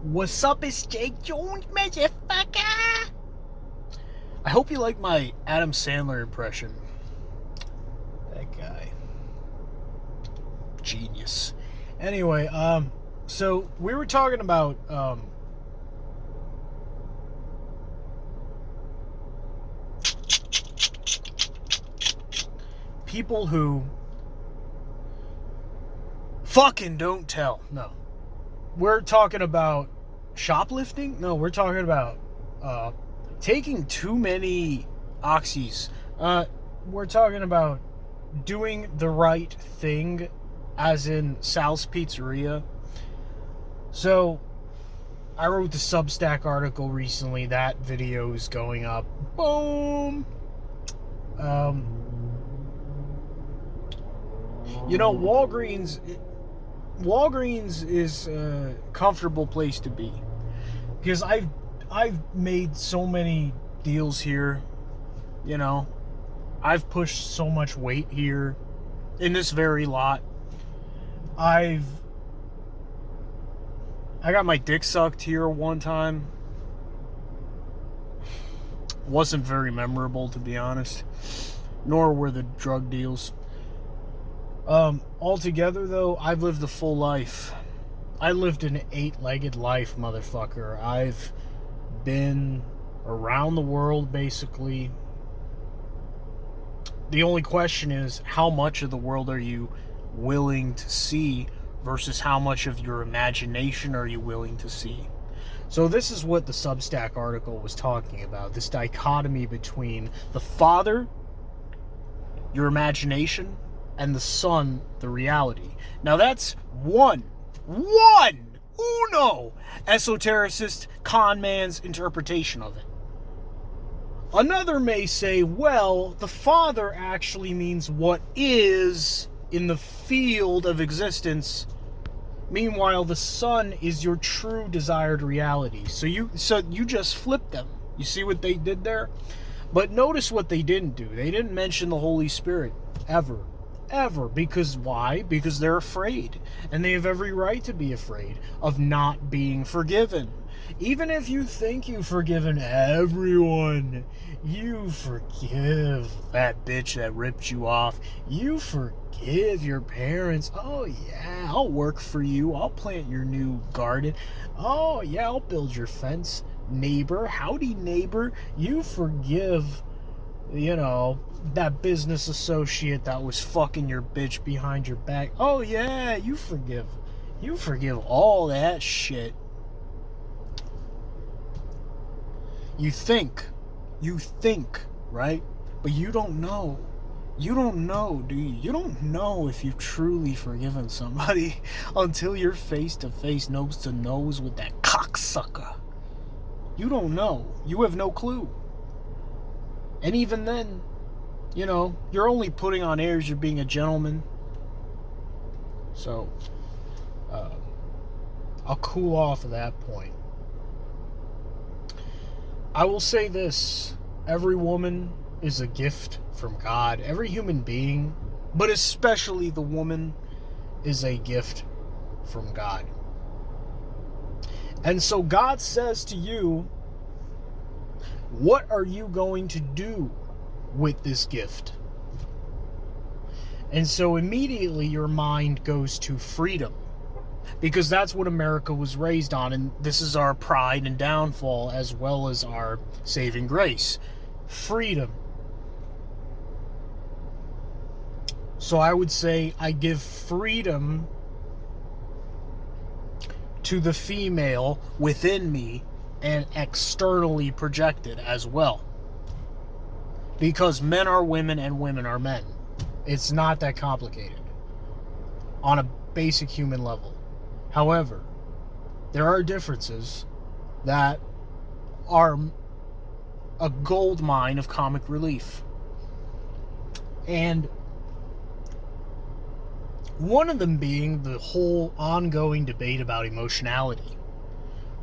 What's up, it's Jake Jones, motherfucker! I hope you like my Adam Sandler impression. That guy. Genius. Anyway, so we were talking about, people who fucking don't tell. No. We're talking about shoplifting? No, we're talking about taking too many oxys. We're talking about doing the right thing, as in Sal's Pizzeria. So, I wrote the Substack article recently. That video is going up. Boom! You know, Walgreens is a comfortable place to be, because I've made so many deals here. You know, I've pushed so much weight here in this very lot. I got my dick sucked here one time. Wasn't very memorable, to be honest. Nor were the drug deals. Altogether, though, I've lived a full life. I lived an 8-legged life, motherfucker. I've been around the world, basically. The only question is, how much of the world are you willing to see versus how much of your imagination are you willing to see? So this is what the Substack article was talking about. This dichotomy between the father, your imagination, and the son, the reality. Now that's uno, esotericist con man's interpretation of it. Another may say, well, the father actually means what is in the field of existence. Meanwhile, the son is your true desired reality. So you just flip them. You see what they did there? But notice what they didn't do. They didn't mention the Holy Spirit ever. Because why? Because they're afraid, and they have every right to be afraid of not being forgiven. Even if you think you've forgiven everyone, you forgive that bitch that ripped you off, you forgive your parents. Oh yeah, I'll work for you, I'll plant your new garden, oh yeah, I'll build your fence, neighbor, howdy neighbor. You forgive, you know, that business associate that was fucking your bitch behind your back. Oh yeah, you forgive all that shit. You think, right? But you don't know, do you? You don't know if you've truly forgiven somebody until you're face to face, nose to nose with that cocksucker. You don't know. You have no clue. And even then, you know, you're only putting on airs, you're being a gentleman. So, I'll cool off at that point. I will say this: every woman is a gift from God. Every human being, but especially the woman, is a gift from God. And so God says to you, what are you going to do with this gift? And so immediately your mind goes to freedom, because that's what America was raised on, and this is our pride and downfall as well as our saving grace. Freedom. So I would say I give freedom to the female within me and externally projected as well. Because men are women and women are men. It's not that complicated on a basic human level. However, there are differences that are a gold mine of comic relief. And one of them being the whole ongoing debate about emotionality,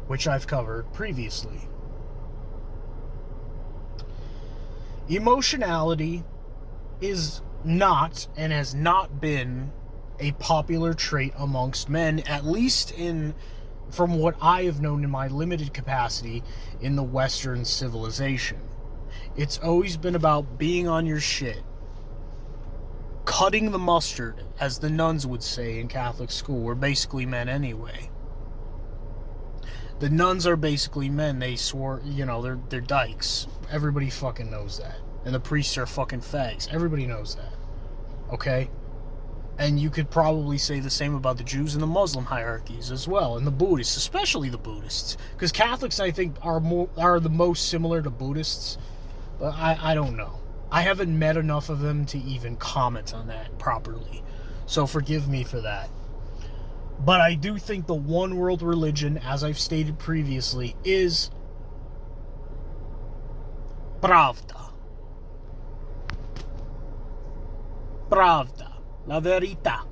which I've covered previously. Emotionality is not and has not been a popular trait amongst men, at least in from what I have known in my limited capacity in the Western civilization. It's always been about being on your shit. Cutting the mustard, as the nuns would say in Catholic school. We're basically men anyway. The nuns are basically men. They swore, they're dykes. Everybody fucking knows that. And the priests are fucking fags. Everybody knows that. Okay? And you could probably say the same about the Jews and the Muslim hierarchies as well, and the Buddhists, especially the Buddhists. Because Catholics, I think, are the most similar to Buddhists. But I don't know. I haven't met enough of them to even comment on that properly. So forgive me for that. But I do think the one world religion, as I've stated previously, is Pravda. Pravda. La verità.